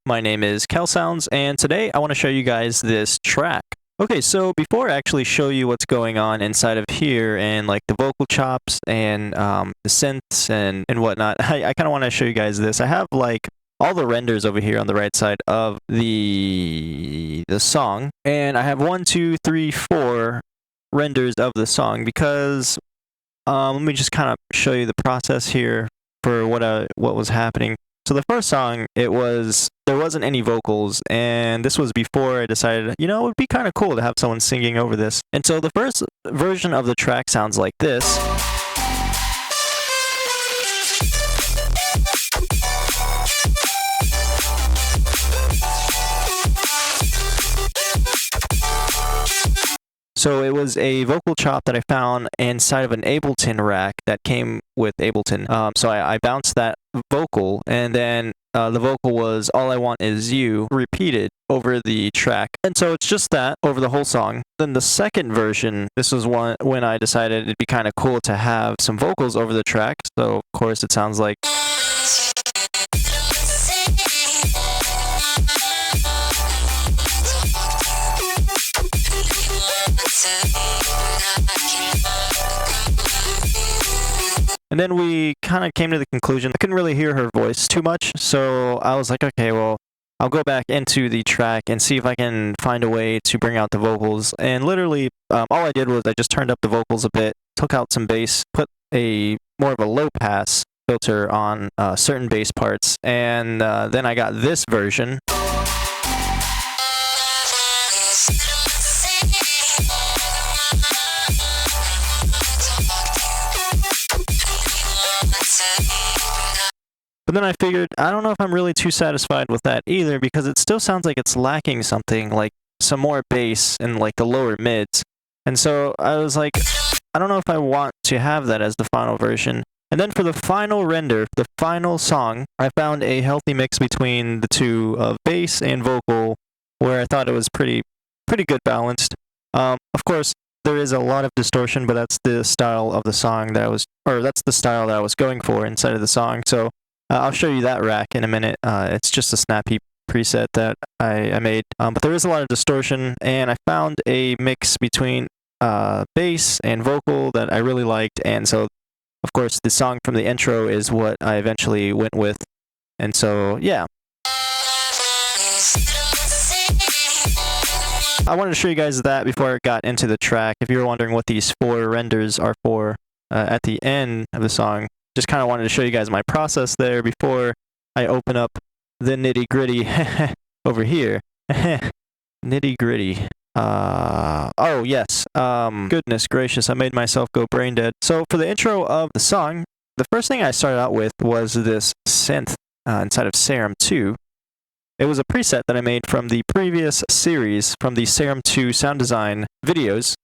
My name is KelSounds, and today I want to show you guys this track. Okay, so before I actually show you what's going on inside of here and like the vocal chops and the synths and whatnot, I kind of want to show you guys this. I have like all the renders over here on the right side of the song, and I have 1, 2, 3, 4 renders of the song because let me just kind of show you the process here for what was happening. So the first song, there wasn't any vocals, and this was before I decided, it would be kind of cool to have someone singing over this. And so the first version of the track sounds like this. So it was a vocal chop that I found inside of an Ableton rack that came with Ableton. So I bounced that vocal, and then the vocal was "All I Want Is You" repeated over the track. And so it's just that over the whole song. Then the second version, this was when I decided it'd be kind of cool to have some vocals over the track. So of course it sounds like... And then we kind of came to the conclusion I couldn't really hear her voice too much, so I was like, okay, well, I'll go back into the track and see if I can find a way to bring out the vocals. And literally, all I did was I just turned up the vocals a bit, took out some bass, put more of a low pass filter on certain bass parts, and then I got this version. But then I figured, I don't know if I'm really too satisfied with that either, because it still sounds like it's lacking something, like some more bass in like the lower mids. And so I was like, I don't know if I want to have that as the final version. And then for the final render, the final song, I found a healthy mix between the two of bass and vocal, where I thought it was pretty good balanced. Of course, there is a lot of distortion, but that's the style of the song that's the style that I was going for inside of the song. So I'll show you that rack in a minute. It's just a Snap Heap preset that I made. But there is a lot of distortion, and I found a mix between bass and vocal that I really liked. And so, of course, the song from the intro is what I eventually went with. And so, yeah. I wanted to show you guys that before I got into the track. If you were wondering what these 4 renders are for at the end of the song, just kind of wanted to show you guys my process there before I open up the nitty-gritty over here. Nitty-gritty. Oh, yes. Goodness gracious, I made myself go brain dead. So for the intro of the song, the first thing I started out with was this synth inside of Serum 2. It was a preset that I made from the previous series, from the Serum 2 sound design videos.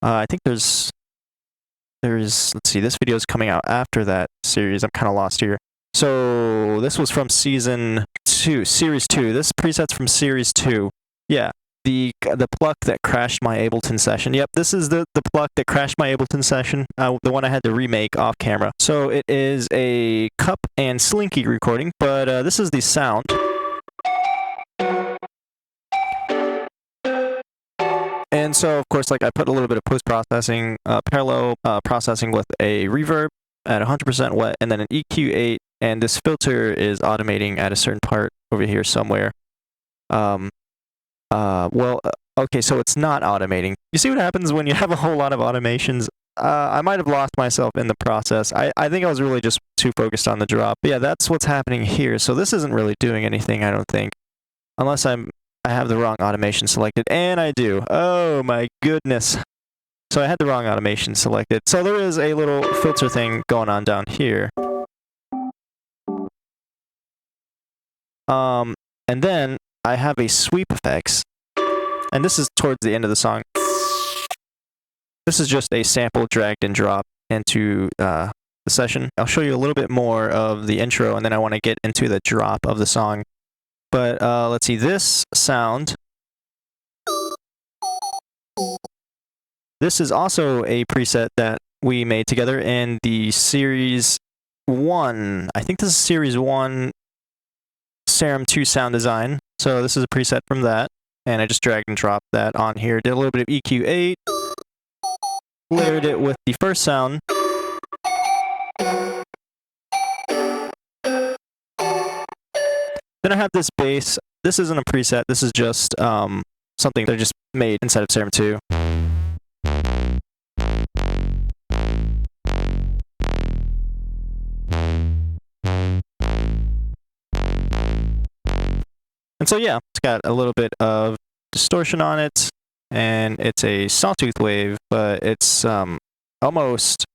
I think let's see, this video is coming out after that series. I'm kind of lost here. So this was from season 2, series 2. This preset's from series 2. Yeah, the pluck that crashed my Ableton session. Yep, this is the pluck that crashed my Ableton session, the one I had to remake off camera. So it is a cup and slinky recording, but this is the sound. And so, of course, like I put a little bit of post-processing, parallel processing with a reverb at 100% wet, and then an EQ8, and this filter is automating at a certain part over here somewhere. Okay, so it's not automating. You see what happens when you have a whole lot of automations? I might have lost myself in the process. I think I was really just too focused on the drop. But yeah, that's what's happening here. So this isn't really doing anything, I don't think, unless I have the wrong automation selected, and I do. Oh my goodness. So I had the wrong automation selected. So there is a little filter thing going on down here. And then I have a sweep effects, and this is towards the end of the song. This is just a sample dragged and dropped into the session. I'll show you a little bit more of the intro, and then I want to get into the drop of the song. But let's see, this sound. This is also a preset that we made together in the Series 1. I think this is Series 1 Serum 2 sound design. So this is a preset from that, and I just dragged and dropped that on here. Did a little bit of EQ8, layered it with the first sound. Then I have this bass. This isn't a preset. This is just something that I just made inside of Serum 2. And so yeah, it's got a little bit of distortion on it, and it's a sawtooth wave, but it's almost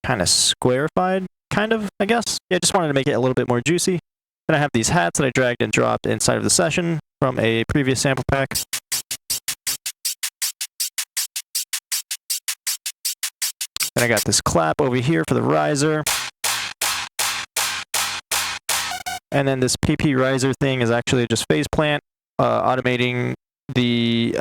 kind of squarified, kind of, I guess. Yeah, I just wanted to make it a little bit more juicy. Then I have these hats that I dragged and dropped inside of the session from a previous sample pack. Then I got this clap over here for the riser. And then this PP riser thing is actually just phase plant, automating the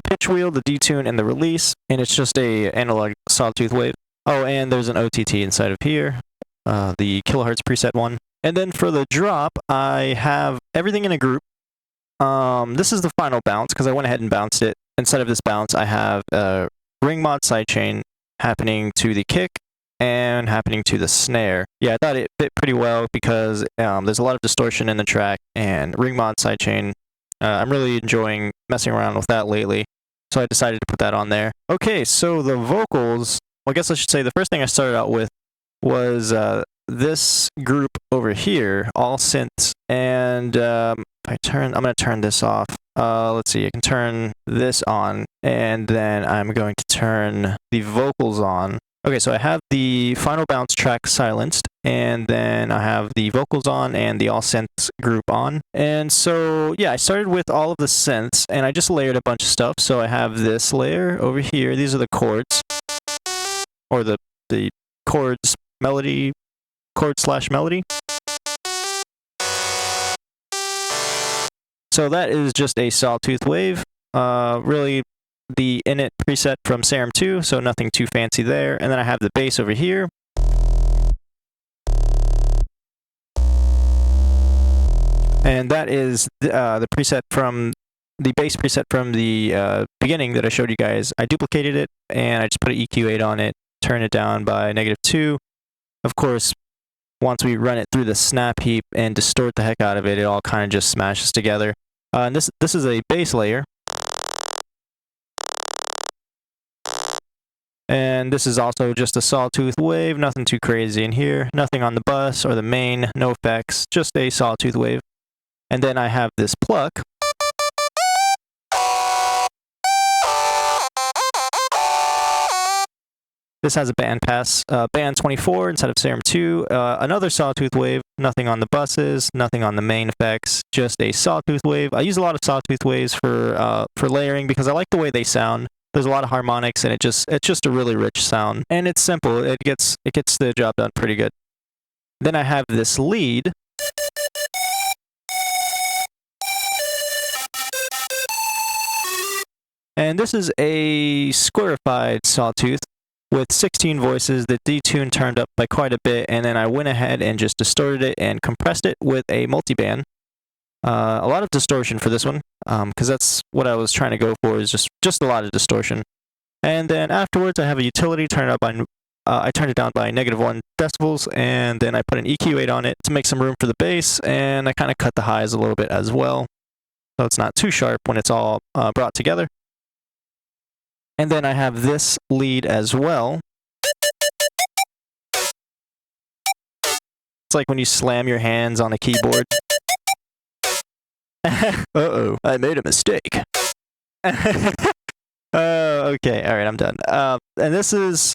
pitch wheel, the detune, and the release. And it's just a analog sawtooth wave. Oh, and there's an OTT inside of here, the kilohertz preset one. And then for the drop, I have everything in a group. This is the final bounce, because I went ahead and bounced it. Instead of this bounce, I have ring mod sidechain happening to the kick and happening to the snare. Yeah, I thought it fit pretty well because there's a lot of distortion in the track, and ring mod sidechain, I'm really enjoying messing around with that lately, so I decided to put that on there. Okay, so the vocals, well, I guess I should say the first thing I started out with was this group over here, all synths, and I'm going to turn this off. Let's see, I can turn this on, and then I'm going to turn the vocals on. Okay, so I have the final bounce track silenced, and then I have the vocals on and the all synths group on. And so, yeah, I started with all of the synths, and I just layered a bunch of stuff. So I have this layer over here. These are the chords, or the chords, melody, chord/melody. So that is just a sawtooth wave. Really, the init preset from Serum 2, so nothing too fancy there. And then I have the bass over here. And that is the preset from the bass preset from the beginning that I showed you guys. I duplicated it, and I just put an EQ8 on it, turn it down by -2. Of course, once we run it through the snap heap and distort the heck out of it, it all kind of just smashes together. And this is a bass layer. And this is also just a sawtooth wave, nothing too crazy in here. Nothing on the bus or the main, no effects, just a sawtooth wave. And then I have this pluck. This has a band pass, band 24 instead of Serum 2. Another sawtooth wave, nothing on the buses, nothing on the main effects, just a sawtooth wave. I use a lot of sawtooth waves for layering because I like the way they sound. There's a lot of harmonics, and it's just a really rich sound. And it's simple. It gets the job done pretty good. Then I have this lead. And this is a squarified sawtooth with 16 voices. The detune turned up by quite a bit, and then I went ahead and just distorted it and compressed it with a multiband. A lot of distortion for this one, because that's what I was trying to go for, is just a lot of distortion. And then afterwards, I have a utility, I turned it down by -1 decibels, and then I put an EQ8 on it to make some room for the bass, and I kind of cut the highs a little bit as well, so it's not too sharp when it's all brought together. And then I have this lead as well. It's like when you slam your hands on a keyboard. Uh-oh, I made a mistake. Okay, alright, I'm done. And this is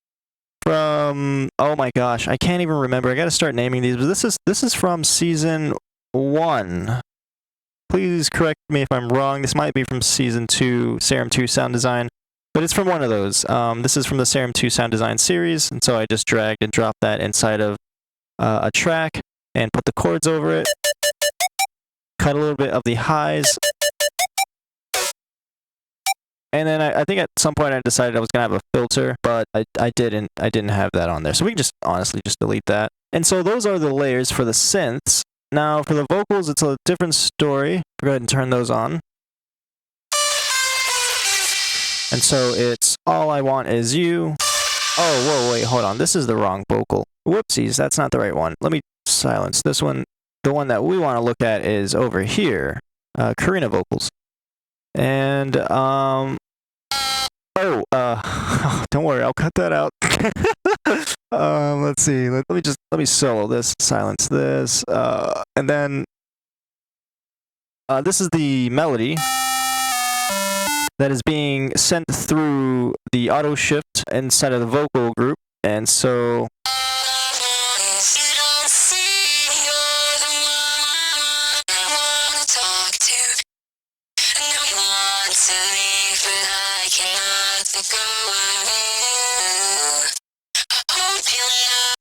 from, oh my gosh, I can't even remember. I gotta start naming these, but this is from Season 1. Please correct me if I'm wrong. This might be from Season 2, Serum 2 sound design, but it's from one of those. This is from the Serum 2 sound design series, and so I just dragged and dropped that inside of a track and put the chords over it. Cut a little bit of the highs. And then I think at some point I decided I was going to have a filter, but I didn't have that on there. So we can just honestly just delete that. And so those are the layers for the synths. Now for the vocals, it's a different story. Go ahead and turn those on. And so it's All I Want Is You. Oh, whoa, wait, hold on. This is the wrong vocal. Whoopsies, that's not the right one. Let me silence this one. The one that we want to look at is over here. Karina vocals. And, don't worry, I'll cut that out. Let's see. Let me solo this, silence this, and then this is the melody that is being sent through the auto shift inside of the vocal group, and so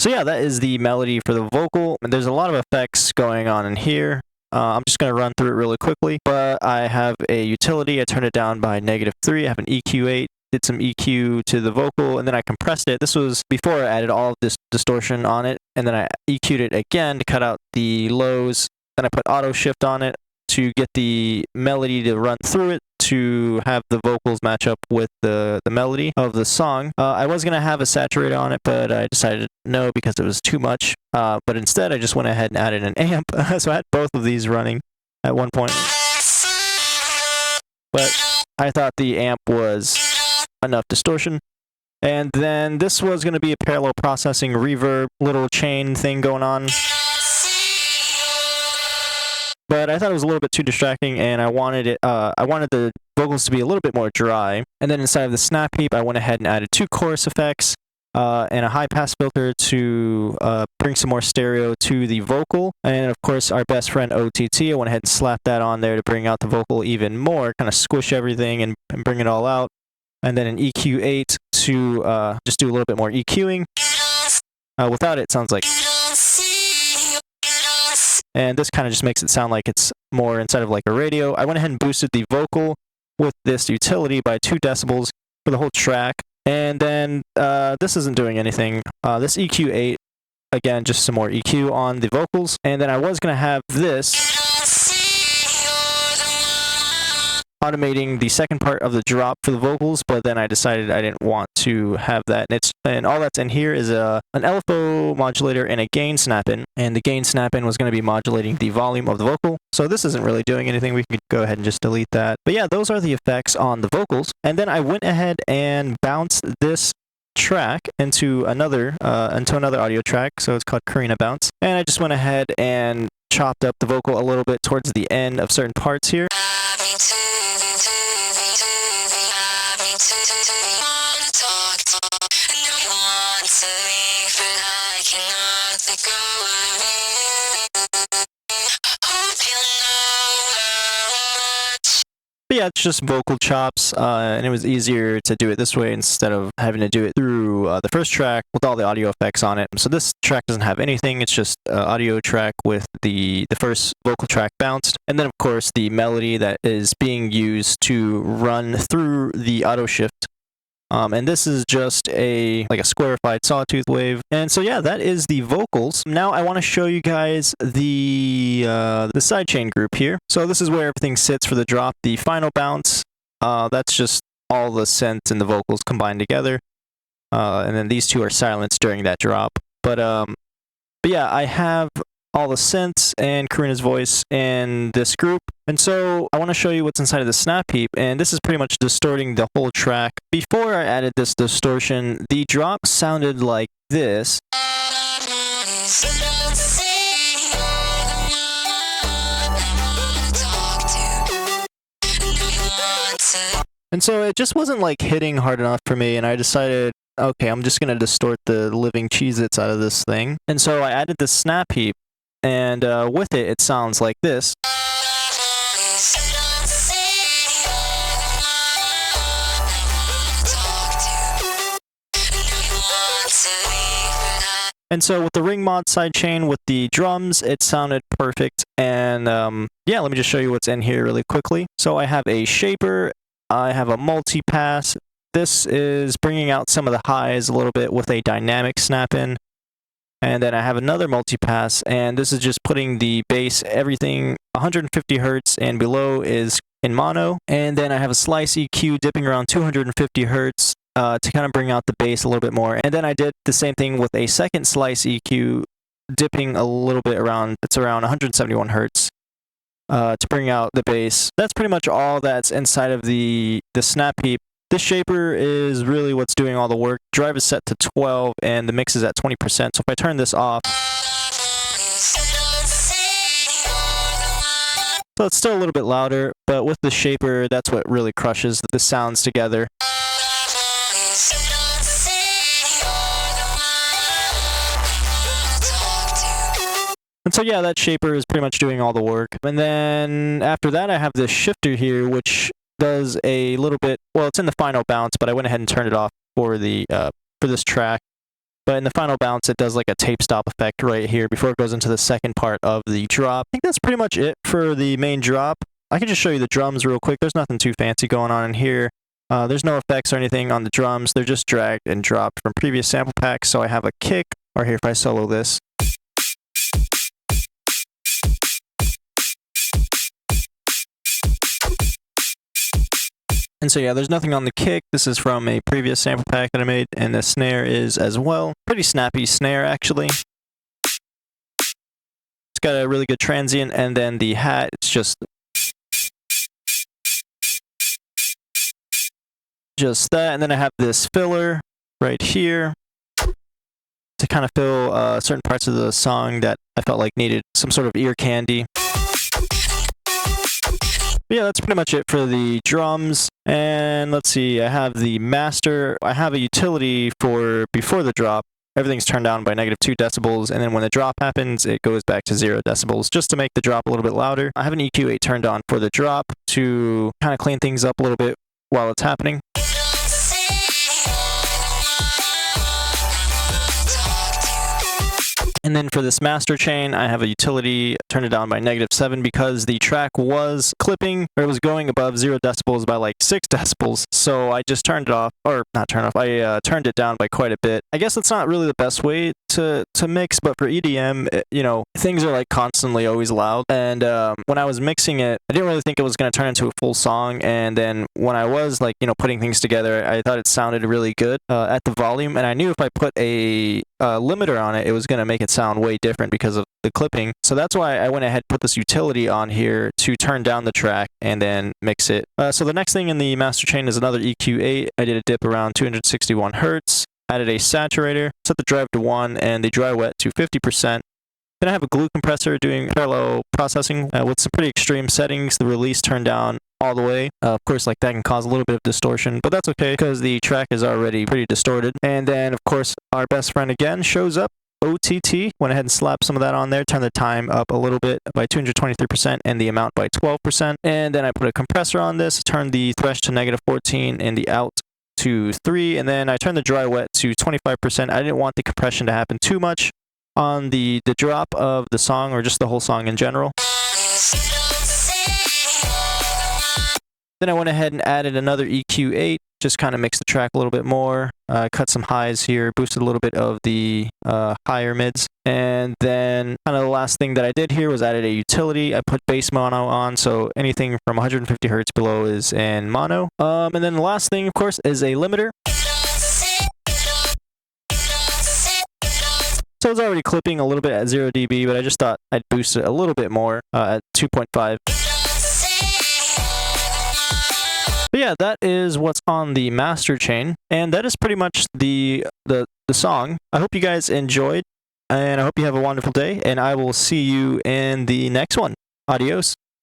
yeah, that is the melody for the vocal. And there's a lot of effects going on in here. I'm just going to run through it really quickly. But I have a utility. I turned it down by -3. I have an EQ8. Did some EQ to the vocal, and then I compressed it. This was before I added all of this distortion on it. And then I EQ'd it again to cut out the lows. Then I put auto shift on it to get the melody to run through it, to have the vocals match up with the melody of the song. I was going to have a saturator on it, but I decided no because it was too much. But instead, I just went ahead and added an amp. So I had both of these running at one point. But I thought the amp was enough distortion. And then this was going to be a parallel processing reverb, little chain thing going on. But I thought it was a little bit too distracting, and I wanted the vocals to be a little bit more dry. And then inside of the snap heap, I went ahead and added 2 chorus effects and a high pass filter to bring some more stereo to the vocal. And of course, our best friend OTT, I went ahead and slapped that on there to bring out the vocal even more, kind of squish everything and bring it all out. And then an EQ8 to just do a little bit more EQing. Without it, it sounds like... And this kind of just makes it sound like it's more inside of like a radio. I went ahead and boosted the vocal with this utility by 2 decibels for the whole track. And then this isn't doing anything. This EQ8, again, just some more EQ on the vocals. And then I was going to have this automating the second part of the drop for the vocals, but then I decided I didn't want to have that. And all that's in here is an LFO modulator and a gain snap-in, and the gain snap-in was going to be modulating the volume of the vocal. So this isn't really doing anything. We could go ahead and just delete that. But yeah, those are the effects on the vocals. And then I went ahead and bounced this track into another audio track, so it's called Karina Bounce. And I just went ahead and chopped up the vocal a little bit towards the end of certain parts here. But yeah, it's just vocal chops, and it was easier to do it this way instead of having to do it through the first track with all the audio effects on it. So this track doesn't have anything, it's just an audio track with the first vocal track bounced. And then of course the melody that is being used to run through the auto shift. And this is just like a squarified sawtooth wave. And so yeah, that is the vocals. Now I want to show you guys the sidechain group here. So this is where everything sits for the drop. The final bounce, that's just all the synths and the vocals combined together. And then these two are silenced during that drop. But yeah, I have all the synths and Karina's voice in this group. And so I want to show you what's inside of the snap heap, and this is pretty much distorting the whole track. Before I added this distortion, the drop sounded like this. And so it just wasn't like hitting hard enough for me, and I decided, okay, I'm just going to distort the living Cheez-Its out of this thing. And so I added the snap heap, and with it, it sounds like this. And so with the ring mod sidechain with the drums, it sounded perfect. And yeah, let me just show you what's in here really quickly. So I have a shaper, I have a multi-pass. This is bringing out some of the highs a little bit with a dynamic snap-in. And then I have another multipass, and this is just putting the bass, everything 150 hertz and below is in mono. And then I have a slice EQ dipping around 250 hertz to kind of bring out the bass a little bit more. And then I did the same thing with a second slice EQ dipping a little bit around, it's around 171 hertz to bring out the bass. That's pretty much all that's inside of the snap heap. This shaper is really what's doing all the work. Drive is set to 12 and the mix is at 20%. So if I turn this off, so it's still a little bit louder, but with the shaper, that's what really crushes the sounds together. And so yeah, that shaper is pretty much doing all the work. And then after that, I have this shifter here, which does a little bit, well, it's in the final bounce, but I went ahead and turned it off for the for this track. But in the final bounce, it does like a tape stop effect right here before it goes into the second part of the drop. I think that's pretty much it for the main drop. I can just show you the drums real quick. There's nothing too fancy going on in here. There's no effects or anything on the drums. They're just dragged and dropped from previous sample packs. So I have a kick, or here if I solo this. And so yeah, there's nothing on the kick. This is from a previous sample pack that I made, and the snare is as well. Pretty snappy snare, actually. It's got a really good transient, and then the hat, it's just that. And then I have this filler right here to kind of fill certain parts of the song that I felt like needed some sort of ear candy. But yeah, that's pretty much it for the drums. And let's see, I have the master. I have a utility for before the drop. Everything's turned down by -2 decibels, and then when the drop happens, it goes back to 0 decibels, just to make the drop a little bit louder. I have an EQ8 turned on for the drop to kind of clean things up a little bit while it's happening. And then for this master chain, I have a utility, turned it down by -7 because the track was clipping, or it was going above 0 decibels by like 6 decibels. So I just turned it off, or not turned off, I turned it down by quite a bit. I guess it's not really the best way to mix, but for EDM, you know, things are like constantly always loud. And when I was mixing it, I didn't really think it was going to turn into a full song. And then when I was like, you know, putting things together, I thought it sounded really good at the volume. And I knew if I put a limiter on it, it was going to make it sound way different because of the clipping. So that's why I went ahead and put this utility on here to turn down the track and then mix it. So the next thing in the master chain is another EQ8. I did a dip around 261 hertz. Added a saturator, set the drive to 1 and the dry wet to 50%. Then I have a glue compressor doing parallel processing with some pretty extreme settings. The release turned down all the way. Of course, like that can cause a little bit of distortion, but that's okay because the track is already pretty distorted. And then, of course, our best friend again shows up. OTT, went ahead and slapped some of that on there, turned the time up a little bit by 223% and the amount by 12%. And then I put a compressor on this, turned the thresh to -14 and the out to 3, and then I turned the dry wet to 25%. I didn't want the compression to happen too much on the drop of the song, or just the whole song in general. Then I went ahead and added another EQ8, just kind of mixed the track a little bit more, cut some highs here, boosted a little bit of the higher mids. And then kind of the last thing that I did here was added a utility. I put bass mono on, so anything from 150 hertz below is in mono. And then the last thing, of course, is a limiter. So it's already clipping a little bit at 0 dB, but I just thought I'd boost it a little bit more at 2.5. But yeah, that is what's on the master chain, and that is pretty much the song. I hope you guys enjoyed, and I hope you have a wonderful day, and I will see you in the next one. Adios.